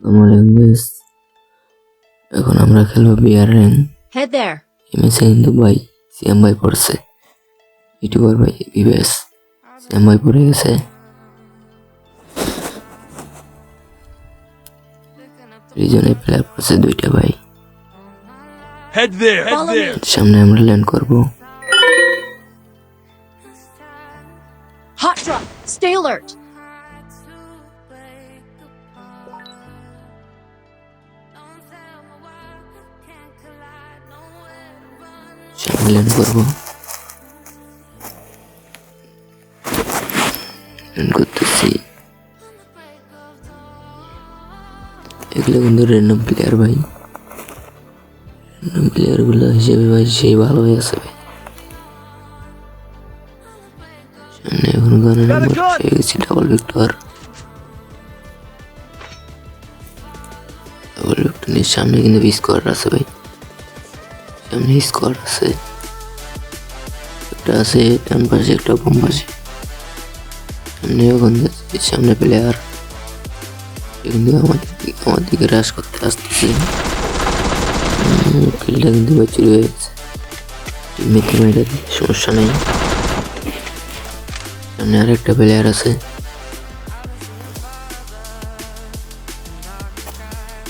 আমাদের এখন আমরা খেলবো বিয়ার র্যাঙ্ক। Head there. এমএসে কিন্তু ভাই সিএম ভাই পড়ছে, ইউটিউবার ভাই বিবেস সিএম ভাই পড়ে গেছে। রিজনে প্লেয়ার পড়ছে দুইটা ভাই। Head there. Head Follow there. সামনে আমরা ল্যান্ড করবো। Hot drop. Stay alert. সামনে ল্যান্ড করবো, ল্যান্ড করতেছি। এগুলো কিন্তু র্যান্ডম প্লেয়ার ভাই, র্যান্ডম প্লেয়ার গুলো হিসেবে ভাই সেই ভালো হয়ে আছে ভাই। সামনে এখন গানের নাম্বার পেয়ে গেছি ডাবল ভিক্টর। ডাবল ভিক্টর নিয়ে সামনে কিন্তু স্কোয়াড আছে ভাই, সামনে স্কোয়াড আছে, একটা আছে ডান পাশে একটা বাম পাশে। সামনে ওখান সামনে প্লেয়ার কিন্তু আমার দিকে হ্রাস করতে আসতেছে। কিলটা কিন্তু ভাই চুরি হয়ে গেছে, টিমমেটকে মেরে দিলে সমস্যা নেই। সামনে আরেকটা প্লেয়ার আছে,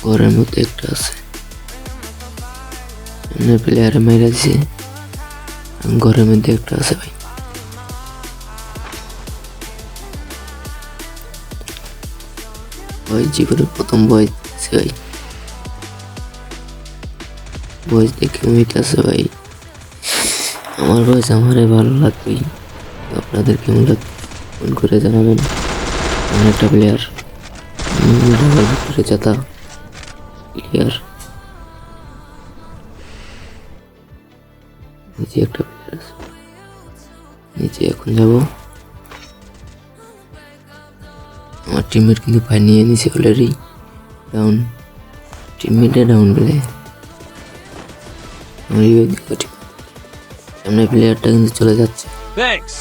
ঘরের মধ্যে একটা আছে। সামনে প্লেয়ারে মেরে দিছে, ঘরের মধ্যে একটা আছে ভাই। ভাই জীবনের প্রথম বয়স আছে ভাই, বয়স দেখে মিটাছে ভাই। আমার বয়স আমারে ভালো লাগবেই, আপনাদের কেমন লাগবে ফোন করে জানাবেন। আমার একটা প্লেয়ার ভিতরে যাতা প্লেয়ার, নিচে একটা প্লেয়ার আছে, নিচে এখন যাব। আমার টিমমেট কিন্তু ভাই নিয়ে নিছে অলরেডি, ডাউন টিমমেটে ডাউন বলে। সামনে প্লেয়ারটা কিন্তু চলে যাচ্ছে, Thanks.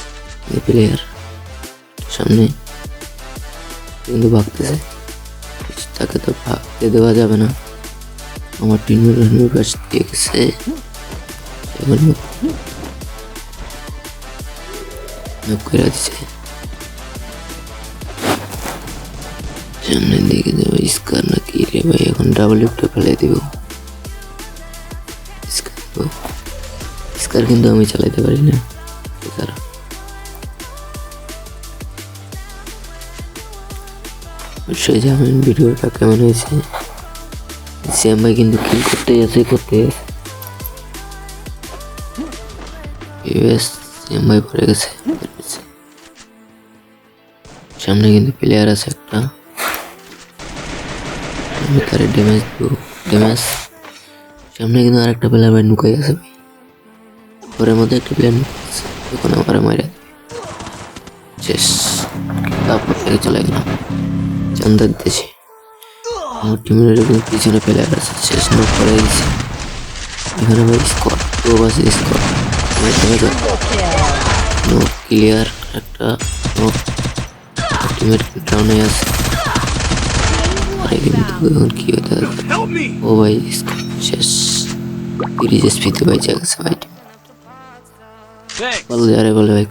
এই প্লেয়ার সামনে কিন্তু ভাগতেছে, তাকে তো ভাগতে দেওয়া যাবে না। আমার টিমের পাশ দিয়ে গেছে, এখন নক করে দিচ্ছে। সামনের দিকে যাবো, স্কার না কি রে ভাই, এখন ডাবল লিফটে ফেলে দিব। স্কার কিন্তু আমি চালাইতে পারি না, তারা অবশ্যই জানেন ভিডিওটা কেমন হয়েছে। সিএম ভাই কিন্তু কিল করতে আছে সিএম ভাই পড়ে গেছে। সামনে কিন্তু প্লেয়ার আছে একটা, তারে ড্যামেজ। সামনে কিন্তু আরেকটা প্লেয়ার ভাই নুকাই আছে ভাই, ঘরের মধ্যে একটা প্লেয়ার নুকাইছে, এখন আমার মাইরা শেষ। তারপর থেকে চলে গেলাম চান্দার দেশে। আমার টিমের পিছনে প্লেয়ার আছে, শেষ নক করে গেছে। এখানে ভাই স্কোর তো আছে, স্কোর নক ক্লিয়ার, একটা নক টিমের ডাউনে আছে। কিন্তু এখন কি হতে Help me. ও ভাই শেষ, 30 এসপিতে ভাই যা গেছে ভাই। Thanks. ভালো যারে বলে ভাই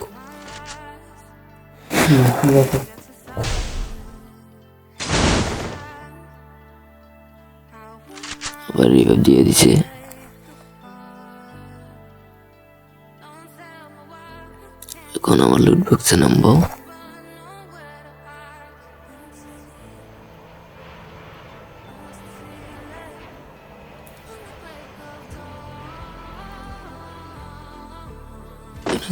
আবার রিভাইভ দিয়ে দিছে। এখন আমার লুট বক্সে নামবো।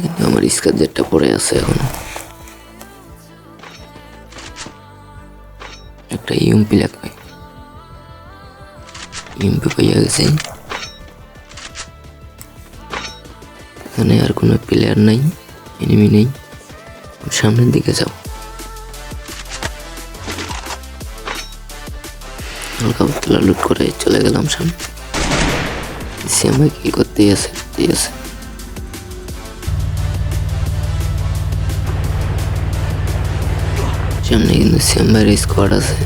কিন্তু আমার স্কার জেটটা পড়ে আছে, এখন একটা ইউএমপি লাগবে, ইউএমপি পাইয়া গেছে। এখানে আর কোনো প্লেয়ার নাই, এনিমি নেই, সামনের দিকে যাও। হালকা পাতলা লুট করে চলে গেলাম সামনে। সিএম ভাই কি করতেই আছে। সামনে কিন্তু সিএম ভাইয়ের স্কোয়াড আছে,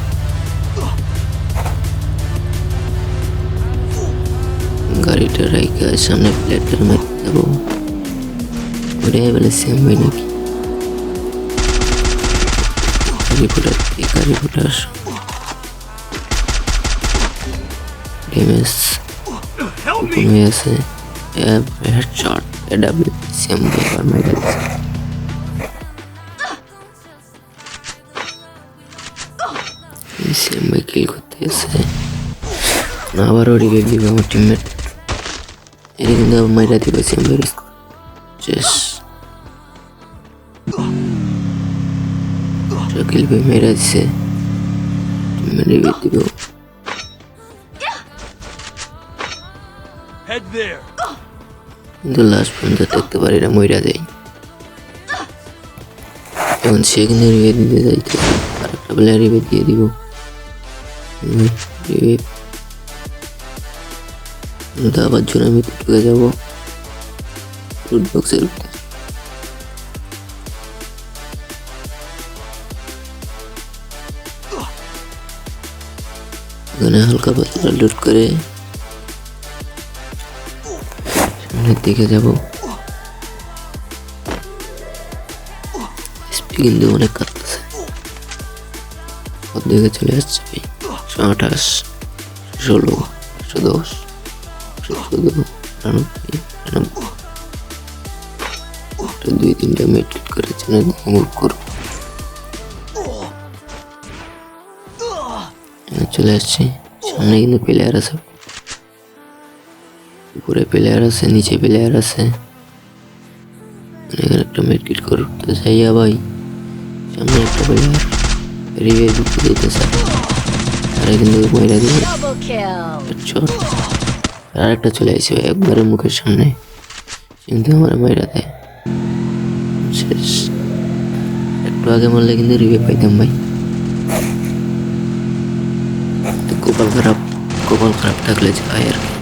একেবারে সামনে প্লেটটার মারতে যাবো। ওটাই বলে সেম ভাই নাকি কারি ফুটার ড্যামেজ কমে আছে। হেডশট এডাব্লিউ সেম ভাই আর মাইরা দিছে। সেম ভাই কিল করতে এসে আবারও রিভাইভ দিবে আমার টিমমেট। এটা কিন্তু আবার মাইরা দিবে সেম ভাই শেষ। কিল ভাই মাইরা দিছে টিমমেট রিভাইভ দিব। Head there. কিন্তু লাস্ট পর্যন্ত দেখতে পারি না মইরা যাই। এখন সে কিন্তু রিভাইভ দিতে যাইতে আর একটা প্লেয়ার রিভাইভ দিয়ে দিব। আবার জন্য আমি ঢুকে যাবো লুট বক্সের ভিতরে। এখানে হালকা পাতলা লুট করে সামনের দিকে যাব। স্পিড কিন্তু অনেক কাটতেছে, সব দিকে চলে আসছে। 128 16 110 2-3টা মেট্রিক করেছে না মুভ করবো। চলে আসছি সামনে কিন্তু প্লেয়ার আছে, উপরে প্লেয়ার আছে, নিচে প্লেয়ার আছে। এখানে একটা মেট্রিক করতে চাইয়া ভাই সামনে একটা প্লেয়ার রিভাইভ দিতে দিতেছে আর কিন্তু মহিলা দিয়ে Double kill. আর একটা চলে আসছে একবারে মুখের সামনে, কিন্তু আমার মাইরা দেয় শেষ। একটু আগে মরলে কিন্তু রিভাইভ পাইতাম ভাই। কপাল খারাপ থাকলে যায় আর কি।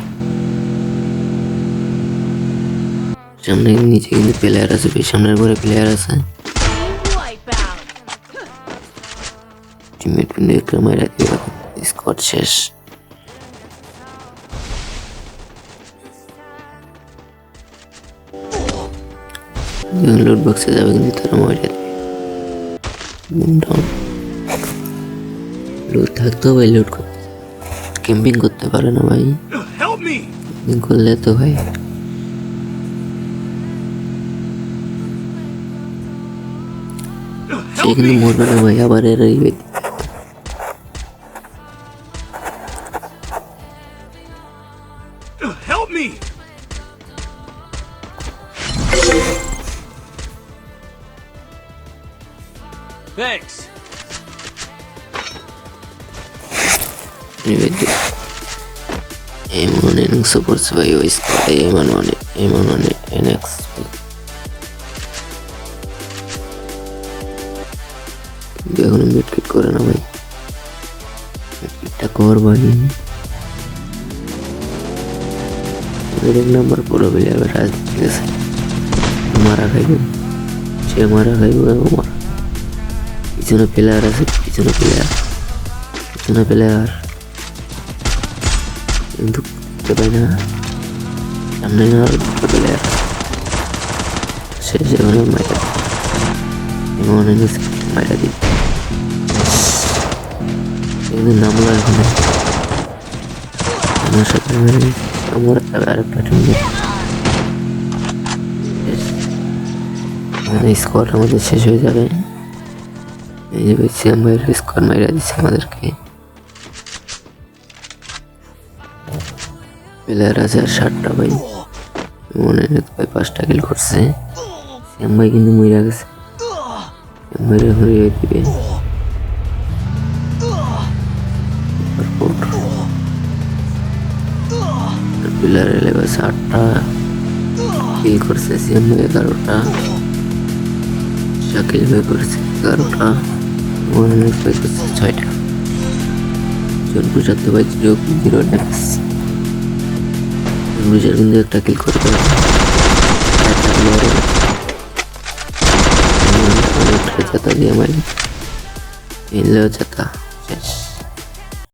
সামনে নিচে কিন্তু প্লেয়ার আছে, সামনের ঘরে প্লেয়ার আছে। Wipeout. টিমমেট কিন্তু একটা মাইরা দিয়ে স্কোয়াড শেষ। লুট বক্সে যাবে কিন্তু তারা মাইরা দিবে। লুট থাকতেও ভাই লুট করতে ক্যাম্পিং করতে পারে না ভাই। Help me. ক্যাম্পিং করলে তো ভাই সে কিন্তু মরবে না ভাই, আবার এর Help me. Thanks. M1 NX supports by OS M1 NX এখনো মিডকিট করে না ভাই, মিডকিটটা কর ভাই। এক নাম্বার পুরো প্লেয়ার রাজনীতি গেছে, মারা খাইব সে, মারা খাইব এবং মারা। পিছনে প্লেয়ার আছে, পিছনে প্লেয়ার কিন্তু দেখতে পাই না। সামনে আর দুটো প্লেয়ার শেষ। এখানে মাইরা মাইরা দিই কিন্তু নামলো এখানে আমার সাথে আমার আরেকটা টিমমেট। স্কোয়াড আমাদের শেষ হয়ে যাবে। এই যে সিএম ভাইয়ের স্কোয়াড মাইরা দিচ্ছে আমাদেরকে। প্লেয়ার আছে আর 7টা ভাই, মনে ভাই 5টা কিল করছে। সিএম ভাই কিন্তু মইরা গেছে, সিএম ভাই হয়ে দিবে। প্লেয়ার লেভেল 8টা কিল করছে, সিএম ভাই 11টা, শাকিল ভাই করছে 11টা, মনে ভাই করছে 6টা। জনপুর সাথে ভাই 0 ড্যামেজ। ব্রুজার কিন্তু একটা কিল করে দেবে, একটা প্লেয়ারের চেতা দিয়ে মারি, এলেও চেতা শেষ।